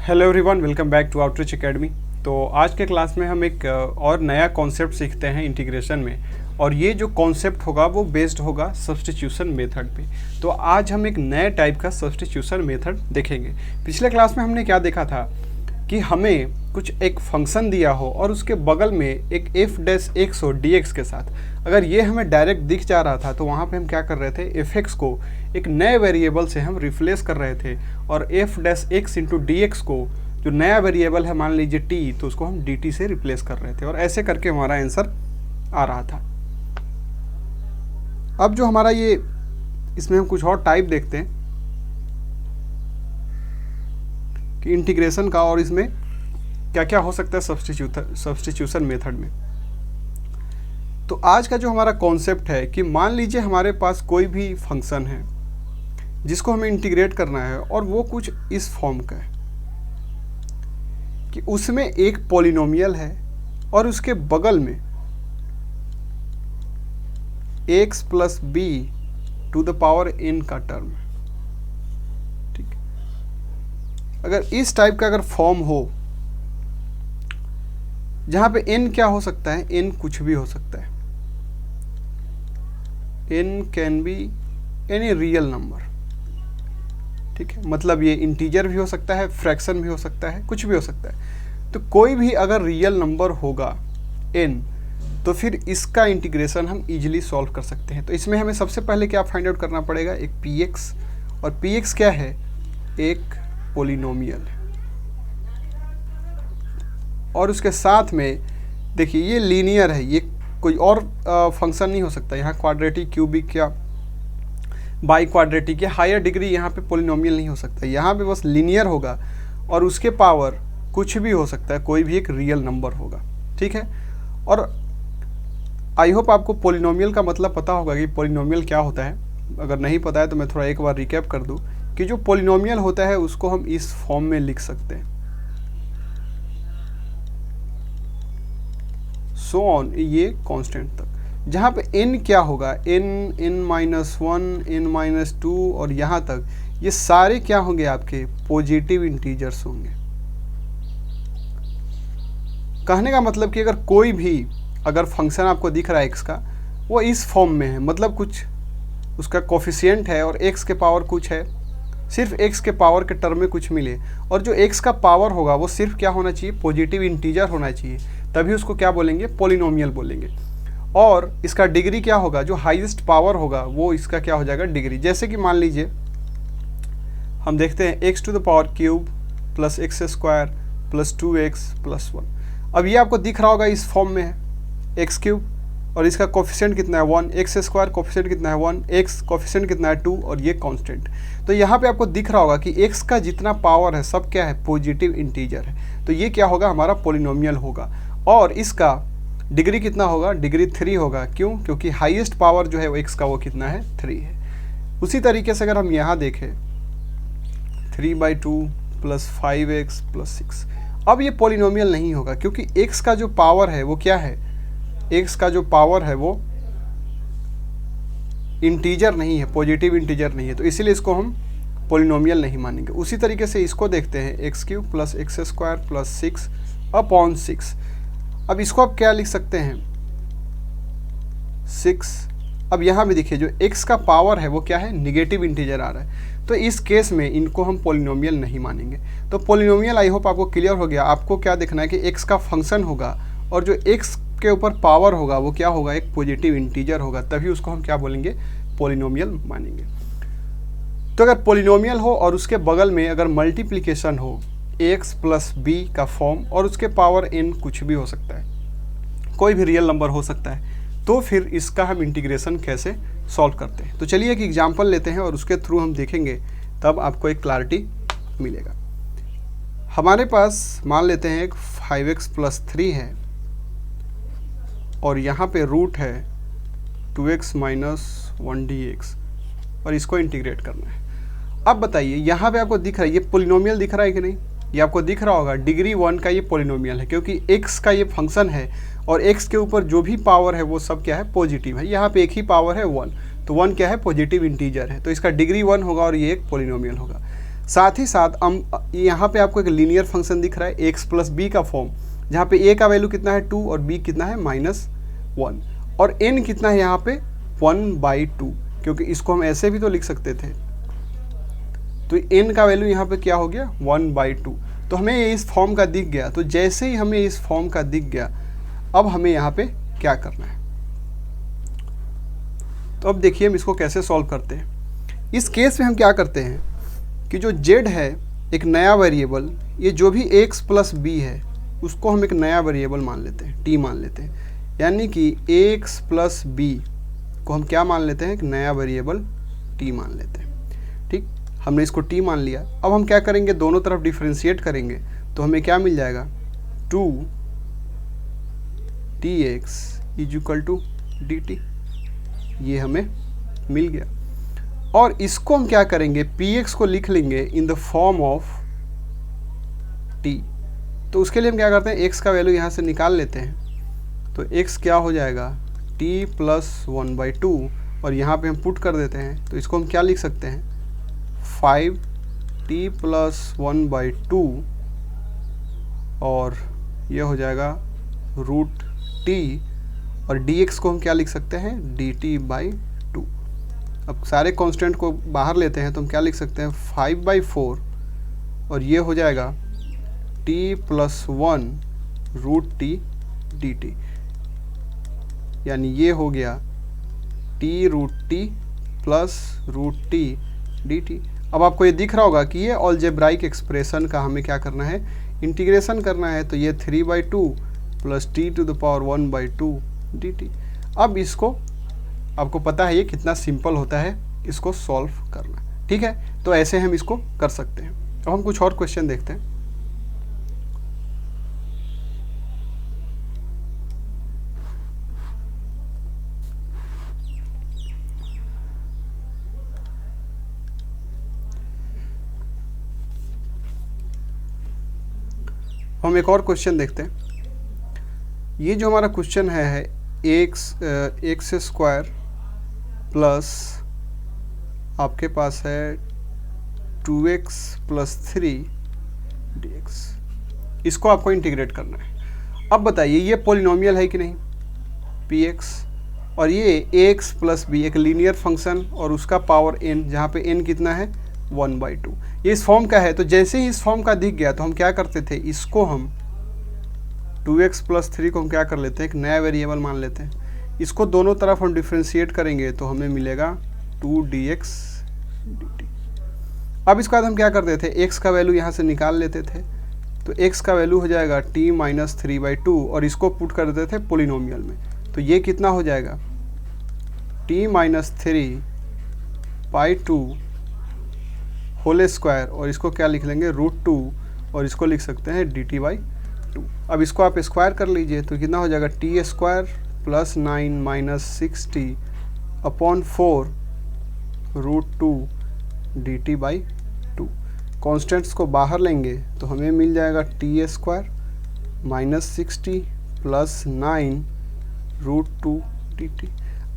Hello everyone, welcome back to Outreach Academy. तो आज के क्लास में हम एक और नया कॉन्सेप्ट सीखते हैं इंटीग्रेशन में, और ये जो कॉन्सेप्ट होगा वो बेस्ड होगा सब्स्टिट्यूशन मेथड पे। तो आज हम एक नए टाइप का सब्स्टिट्यूशन मेथड देखेंगे। पिछले क्लास में हमने क्या देखा था कि हमें कुछ एक फंक्शन दिया हो और उसके बगल में एक f डैश x हो dx के साथ। अगर ये हमें डायरेक्ट दिख जा रहा था तो वहाँ पे हम क्या कर रहे थे, fx को एक नए वेरिएबल से हम रिप्लेस कर रहे थे, और f dash x into dx को जो नया वेरिएबल है मान लीजिए t, तो उसको हम dt से रिप्लेस कर रहे थे, और ऐसे करके हमारा आंसर आ रहा था। अब जो हमारा ये इसमें हम कुछ और टाइप देखते हैं कि इंटीग्रेशन का, और इसमें क्या क्या हो सकता है सब्स्टिट्यूशन मेथड में। तो आज का जो हमारा कॉन्सेप्ट है कि मान लीजिए हमारे पास कोई भी फंक्शन है जिसको हमें इंटीग्रेट करना है, और वो कुछ इस फॉर्म का है कि उसमें एक पॉलिनोमियल है और उसके बगल में x plus b to the power n का टर्म है। ठीक, अगर इस टाइप का अगर फॉर्म हो जहां पे n क्या हो सकता है, n कुछ भी हो सकता है, n can be any real number. ठीक है, मतलब ये इंटीजर भी हो सकता है, फ्रैक्शन भी हो सकता है, कुछ भी हो सकता है। तो कोई भी अगर रियल नंबर होगा n, तो फिर इसका इंटीग्रेशन हम इजीली सॉल्व कर सकते हैं। तो इसमें हमें सबसे पहले क्या फाइंड आउट करना पड़ेगा, एक px, और px क्या है, एक पोलिनोमियल है। और उसके साथ में देखिए ये लीनियर है, ये कोई और फंक्शन नहीं हो सकता। यहाँ क्वाड्रेटिक, क्यूबिक या बाई क्वाड्रेटिक या हायर डिग्री यहाँ पे पोलिनोमियल नहीं हो सकता। यहाँ पे बस लीनियर होगा और उसके पावर कुछ भी हो सकता है, कोई भी एक रियल नंबर होगा। ठीक है, और आई होप आपको पोलिनोमियल का मतलब पता होगा कि पोलिनोमियल क्या होता है। अगर नहीं पता है तो मैं थोड़ा एक बार रिकैप कर दूँ कि जो पोलिनोमियल होता है उसको हम इस फॉर्म में लिख सकते हैं, सो ऑन, ये कांस्टेंट तक, जहाँ पे n क्या होगा, n minus one, n minus two, और यहाँ तक ये सारे क्या होंगे, आपके पॉजिटिव इंटीजर्स होंगे। कहने का मतलब कि अगर कोई भी अगर फंक्शन आपको दिख रहा है x का, वो इस फॉर्म में है, मतलब कुछ उसका कोफिशिएंट है और x के पावर कुछ है, सिर्फ x के पावर के टर्म में कुछ मिले, और जो x का पावर होगा वो सिर्फ क्या होना चाहिए, पॉजिटिव इंटीजर होना चाहिए, तभी उसको क्या बोलेंगे, पोलिनोमियल बोलेंगे। और इसका डिग्री क्या होगा, जो हाईएस्ट पावर होगा वो इसका क्या हो जाएगा, डिग्री। जैसे कि मान लीजिए हम देखते हैं x to the power cube plus x square plus 2x plus 1। अब ये आपको दिख रहा होगा इस फॉर्म में है एक्स क्यूब, और इसका कोफिशिएंट कितना है 1, एक्स स्क्वायर कोफिशिएंट कितना है 1, एक्स कोफिशिएंट कितना है 2, और ये कांस्टेंट। तो यहाँ पे आपको दिख रहा होगा कि x का जितना पावर है सब क्या है, पॉजिटिव इंटीजर है। तो ये क्या होगा, हमारा पोलिनोमियल होगा। और इसका डिग्री कितना होगा, डिग्री 3 होगा। क्यों, क्योंकि हाईएस्ट पावर जो है वो x का वो कितना है, 3 है। उसी तरीके से अगर हम यहाँ देखें 3/2 प्लस 5x प्लस 6, अब ये पोलिनोमियल नहीं होगा, क्योंकि x का जो पावर है वो क्या है, x का जो पावर है वो इंटीजर नहीं है, पॉजिटिव इंटीजर नहीं है, तो इसीलिए इसको हम पोलिनोमियल नहीं मानेंगे। उसी तरीके से इसको देखते हैं x cube plus x square plus 6 upon 6। अब इसको आप क्या लिख सकते हैं, 6। अब यहाँ भी देखिए जो x का पावर है वो क्या है, निगेटिव इंटीजर आ रहा है, तो इस केस में इनको हम पोलिनोमियल नहीं मानेंगे। तो पोलिनोमियल आई होप आपको क्लियर हो गया। आपको क्या देखना है कि x का फंक्शन होगा और जो x के ऊपर पावर होगा वो क्या होगा, एक पॉजिटिव इंटीजर होगा, तभी उसको हम क्या बोलेंगे, पोलिनोमियल मानेंगे। तो अगर पोलिनोमियल हो और उसके बगल में अगर मल्टीप्लिकेशन हो x प्लस बी का फॉर्म, और उसके पावर n कुछ भी हो सकता है, कोई भी रियल नंबर हो सकता है, तो फिर इसका हम इंटीग्रेशन कैसे सॉल्व करते हैं। तो चलिए एक एग्जांपल लेते हैं और उसके थ्रू हम देखेंगे, तब आपको एक क्लैरिटी मिलेगा। हमारे पास मान लेते हैं एक 5x प्लस 3 है, और यहाँ पे रूट है 2x माइनस 1 dx, और इसको इंटीग्रेट करना है। अब बताइए यहाँ पे आपको दिख रहा है ये पोलिनोमियल दिख रहा है कि नहीं, ये आपको दिख रहा होगा डिग्री 1 का ये पोलिनोमियल है, क्योंकि x का ये फंक्शन है और x के ऊपर जो भी पावर है वो सब क्या है, पॉजिटिव है। यहाँ पे एक ही पावर है 1, तो 1 क्या है, पॉजिटिव इंटीजर है, तो इसका डिग्री 1 होगा और ये एक पोलिनोमियल होगा। साथ ही साथ हम यहाँ पे आपको एक लीनियर फंक्शन दिख रहा है एक्स प्लस बी का फॉर्म, जहाँ पे ए का वैल्यू कितना है 2 और बी कितना है -1 और एन कितना है यहाँ पे 1/2, क्योंकि इसको हम ऐसे भी तो लिख सकते थे। तो एन का वैल्यू यहाँ पे क्या हो गया 1/2। तो हमें ये इस फॉर्म का दिख गया। तो जैसे ही हमें इस फॉर्म का दिख गया, अब हमें यहाँ पे क्या करना है, तो अब देखिए हम इसको कैसे सॉल्व करते हैं। इस केस में हम क्या करते हैं कि जो z है एक नया वेरिएबल, ये जो भी x प्लस बी है उसको हम एक नया वेरिएबल मान लेते हैं, t मान लेते हैं। यानी कि x प्लस बी को हम क्या मान लेते हैं, एक नया वेरिएबल t मान लेते हैं। ठीक, हमने इसको t मान लिया। अब हम क्या करेंगे, दोनों तरफ डिफ्रेंशिएट करेंगे तो हमें क्या मिल जाएगा 2dx = dt, ये हमें मिल गया। और इसको हम क्या करेंगे, px को लिख लेंगे in the form of t। तो उसके लिए हम क्या करते हैं, x का वैल्यू यहाँ से निकाल लेते हैं। तो x क्या हो जाएगा t + 1/2 और यहाँ पे हम पुट कर देते हैं। तो इसको हम क्या लिख सकते हैं 5t + 1/2 और ये हो जाएगा √t और dx को हम क्या लिख सकते हैं dt/2। अब सारे कांस्टेंट को बाहर लेते हैं तो हम क्या लिख सकते हैं 5/4 और ये हो जाएगा t + 1 √t dt, यानी ये हो गया t√t + √t dt। अब आपको ये दिख रहा होगा कि ये अलजेब्राइक एक्सप्रेशन का हमें क्या करना है, इंटीग्रेशन करना है। तो ये 3/2 + t⁻1/2 dt। अब इसको आपको पता है ये कितना सिंपल होता है इसको सॉल्व करना, ठीक है। तो ऐसे हम इसको कर सकते हैं। अब हम कुछ और क्वेश्चन देखते हैं। हम एक और क्वेश्चन देखते हैं। ये जो हमारा क्वेश्चन है x² प्लस आपके पास है 2x + 3 dx, इसको आपको इंटीग्रेट करना है। अब बताइए ये पॉलिनोमियल है कि नहीं px, और ये ax + b एक लीनियर फंक्शन और उसका पावर n, जहाँ पे n कितना है 1/2, ये इस फॉर्म का है। तो जैसे ही इस फॉर्म का दिख गया तो हम क्या करते थे, इसको हम 2x + 3 को हम क्या कर लेते हैं, एक नया वेरिएबल मान लेते हैं। इसको दोनों तरफ हम डिफ्रेंशिएट करेंगे तो हमें मिलेगा 2dx dt। अब इसके बाद हम क्या करते थे, x का वैल्यू यहाँ से निकाल लेते थे। तो x का वैल्यू हो जाएगा t - 3/2 और इसको पुट कर देते थे पोलिनोमियल में। तो ये कितना हो जाएगा t - 3/2 होल स्क्वायर और इसको क्या लिख लेंगे √2 और इसको लिख सकते हैं dt/2। अब इसको आप स्क्वायर कर लीजिए तो कितना हो जाएगा t² + 9 - 60/4 √2 dt/2। कॉन्स्टेंट्स को बाहर लेंगे तो हमें मिल जाएगा t² - 60 + 9 √2 dt।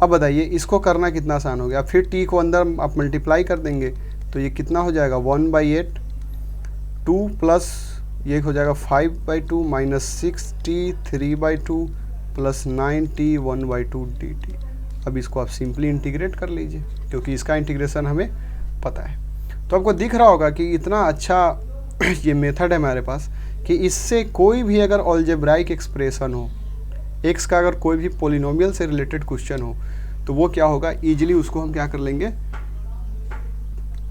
अब बताइए इसको करना कितना आसान हो गया। फिर t को अंदर आप मल्टीप्लाई कर देंगे तो ये कितना हो जाएगा 1/8, 2 प्लस ये हो जाएगा 5/2 - 6t 3/2 + 9t 1/2 dt। अब इसको आप सिंपली इंटीग्रेट कर लीजिए क्योंकि इसका इंटीग्रेशन हमें पता है। तो आपको दिख रहा होगा कि इतना अच्छा ये मेथड है हमारे पास कि इससे कोई भी अगर अलजेब्राइक एक्सप्रेशन हो, x का अगर कोई भी पॉलिनोमियल से रिलेटेड क्वेश्चन हो तो वो क्या होगा, ईजिली उसको हम क्या कर लेंगे,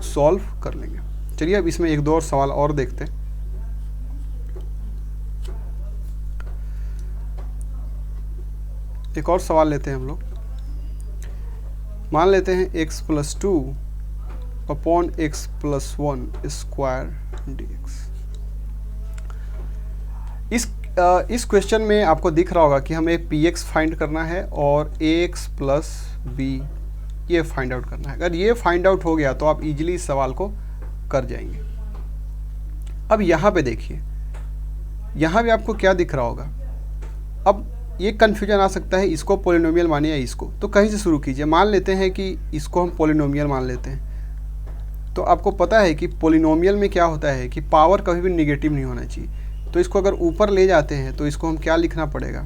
सॉल्व कर लेंगे। चलिए अब इसमें एक दो और सवाल और देखते हैं। एक और सवाल लेते हैं हम लोग। मान लेते हैं x + 2 / x + 1 स्क्वायर dx। इस क्वेश्चन में आपको दिख रहा होगा कि हमें px फाइंड करना है और ax + b ये फाइंड आउट करना है। अगर ये फाइंड आउट हो गया तो आप इजीली इस सवाल को कर जाएंगे। अब यहाँ पे देखिए, यहाँ भी आपको क्या दिख रहा होगा। अब ये कन्फ्यूजन आ सकता है, इसको पॉलिनोमियल माने या इसको, तो कहीं से शुरू कीजिए। मान लेते हैं कि इसको हम पॉलिनोमियल मान लेते हैं। तो आपको पता है कि पोलिनोमियल में क्या होता है कि पावर कभी भी निगेटिव नहीं होना चाहिए। तो इसको अगर ऊपर ले जाते हैं तो इसको हम क्या लिखना पड़ेगा,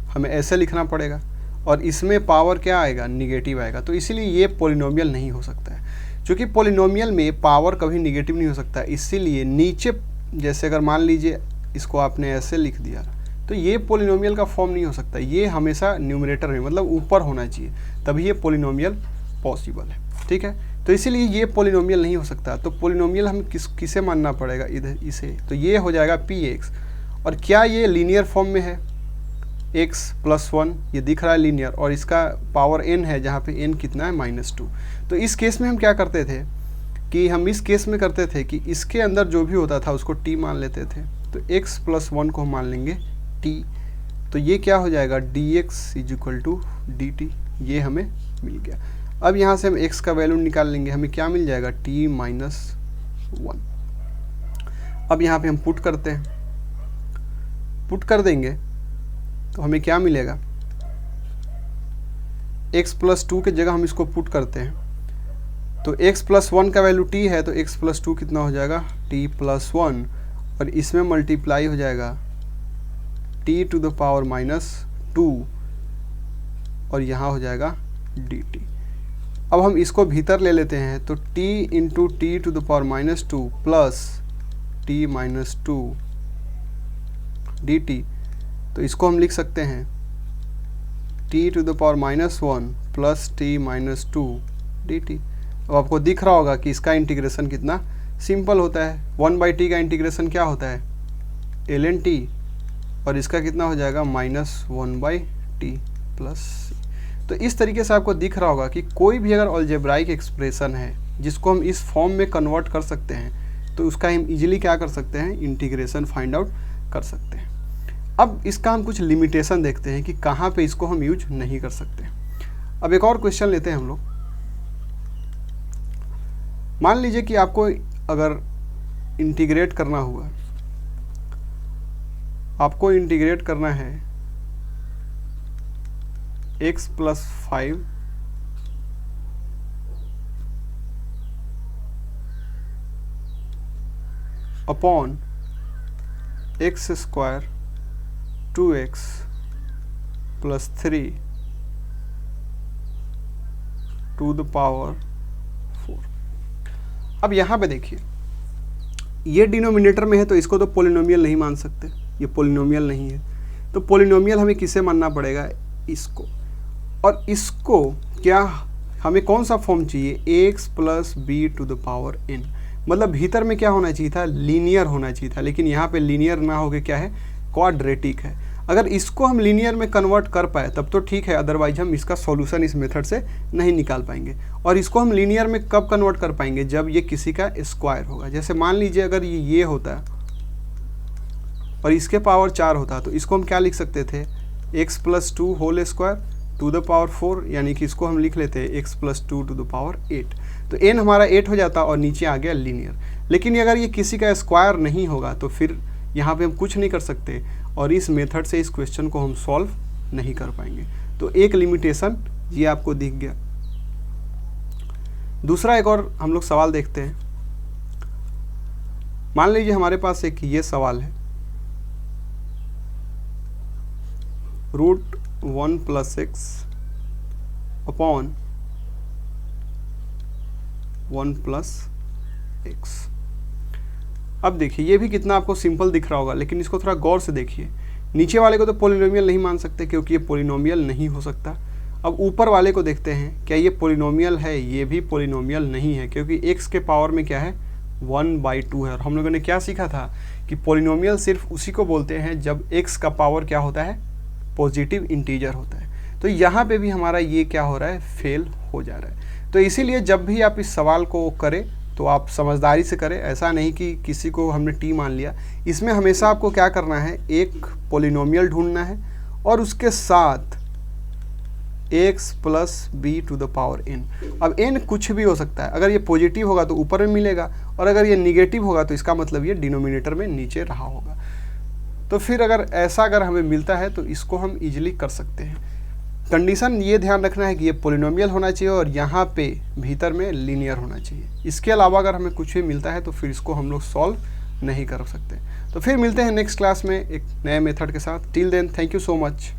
हमें ऐसे लिखना पड़ेगा, और इसमें पावर क्या आएगा, निगेटिव आएगा। तो इसीलिए ये पोलिनोमियल नहीं हो सकता है। क्योंकि पोलिनोमियल में पावर कभी निगेटिव नहीं हो सकता, इसीलिए नीचे जैसे अगर मान लीजिए इसको आपने ऐसे लिख दिया तो ये पोलिनोमियल का फॉर्म नहीं हो सकता। ये हमेशा न्यूमरेटर में मतलब ऊपर होना चाहिए, तभी ये पोलिनोमियल पॉसिबल है। ठीक है, तो इसीलिए ये पोलिनोमियल नहीं हो सकता। तो पोलिनोमियल हम किसे मानना पड़ेगा, इधर इसे, तो ये हो जाएगा px। और क्या ये लीनियर फॉर्म में है, x+1 ये दिख रहा है लीनियर, और इसका पावर n है जहाँ पे n कितना है -2। तो इस केस में हम क्या करते थे कि हम इस केस में करते थे कि इसके अंदर जो भी होता था उसको t मान लेते थे। तो x+1 को हम मान लेंगे t, तो ये क्या हो जाएगा dx = dt, ये हमें मिल गया। अब यहाँ से हम x का वैल्यू निकाल लेंगे, हमें क्या मिल जाएगा t-1। अब यहाँ पे हम पुट करते हैं, पुट कर देंगे तो हमें क्या मिलेगा, x+2 के जगह हम इसको पुट करते हैं तो x+1 का वैल्यू t है, तो x+2 कितना हो जाएगा t+1, और इसमें मल्टीप्लाई हो जाएगा t⁻², और यहाँ हो जाएगा dt। अब हम इसको भीतर ले लेते हैं तो t × t⁻² plus t-2 dt, तो इसको हम लिख सकते हैं t⁻1 प्लस t-2 dt। अब आपको दिख रहा होगा कि इसका इंटीग्रेशन कितना सिंपल होता है। 1/t का इंटीग्रेशन क्या होता है, ln t, और इसका कितना हो जाएगा -1/t प्लस c। तो इस तरीके से आपको दिख रहा होगा कि कोई भी अगर अलजेब्राइक एक्सप्रेशन है जिसको हम इस फॉर्म में कन्वर्ट कर सकते हैं तो उसका हम इजीली क्या कर सकते हैं, इंटीग्रेशन फाइंड आउट कर सकते हैं। अब इसका हम कुछ लिमिटेशन देखते हैं कि कहाँ पे इसको हम यूज नहीं कर सकते। अब एक और क्वेश्चन लेते हैं हम लोग। मान लीजिए कि आपको अगर इंटीग्रेट करना हुआ, आपको इंटीग्रेट करना है x+5 upon x² 2x + 3 to the power 4। अब यहाँ पे देखिए, ये डिनोमिनेटर में है तो इसको तो पोलिनोमियल नहीं मान सकते, ये पोलिनोमियल नहीं है। तो पोलिनोमियल हमें किसे मानना पड़ेगा, इसको। और इसको क्या हमें कौन सा फॉर्म चाहिए, ax + b⁻n, मतलब भीतर में क्या होना चाहिए था, लीनियर होना चाहिए था, लेकिन यहाँ पे लीनियर ना होके क्या है, क्वाड्रेटिक है। अगर इसको हम लीनियर में कन्वर्ट कर पाए तब तो ठीक है, अदरवाइज हम इसका सॉल्यूशन इस मेथड से नहीं निकाल पाएंगे। और इसको हम लीनियर में कब कन्वर्ट कर पाएंगे, जब ये किसी का स्क्वायर होगा। जैसे मान लीजिए अगर ये होता है और इसके पावर 4 होता तो इसको हम क्या लिख सकते थे, x+2 whole square to the power 4, यानी कि इसको हम लिख लेते हैं x+2 टू द पावर 8। तो n हमारा 8 हो जाता और नीचे आ गया लीनियर। लेकिन अगर ये किसी का स्क्वायर नहीं होगा तो फिर यहाँ पे हम कुछ नहीं कर सकते, और इस मेथड से इस क्वेश्चन को हम सॉल्व नहीं कर पाएंगे। तो एक लिमिटेशन ये आपको दिख गया। दूसरा एक और हम लोग सवाल देखते हैं। मान लीजिए हमारे पास एक ये सवाल है, √1 + x अपॉन 1 + x। अब देखिए ये भी कितना आपको सिंपल दिख रहा होगा, लेकिन इसको थोड़ा गौर से देखिए। नीचे वाले को तो पोलिनोमियल नहीं मान सकते क्योंकि ये पोलिनोमियल नहीं हो सकता। अब ऊपर वाले को देखते हैं, क्या ये पोलिनोमियल है, ये भी पोलिनोमियल नहीं है क्योंकि x के पावर में क्या है 1/2 है। और हम लोगों ने क्या सीखा था कि पोलिनोमियल सिर्फ उसी को बोलते हैं जब x का पावर क्या होता है, पॉजिटिव इंटीजर होता है। तो यहाँ पे भी हमारा ये क्या हो रहा है, फेल हो जा रहा है। तो इसीलिए जब भी आप इस सवाल को करें तो आप समझदारी से करें, ऐसा नहीं कि किसी को हमने t मान लिया। इसमें हमेशा आपको क्या करना है, एक पोलिनोमियल ढूंढना है और उसके साथ x + b⁻n। अब n कुछ भी हो सकता है, अगर ये पॉजिटिव होगा तो ऊपर में मिलेगा, और अगर ये निगेटिव होगा तो इसका मतलब ये डिनोमिनेटर में नीचे रहा होगा। तो फिर अगर हमें मिलता है तो इसको हम इजीली कर सकते हैं। कंडीशन ये ध्यान रखना है कि ये पोलिनोमियल होना चाहिए और यहाँ पे भीतर में लीनियर होना चाहिए। इसके अलावा अगर हमें कुछ भी मिलता है तो फिर इसको हम लोग सॉल्व नहीं कर सकते। तो फिर मिलते हैं नेक्स्ट क्लास में एक नए मेथड के साथ। Till then thank you so much.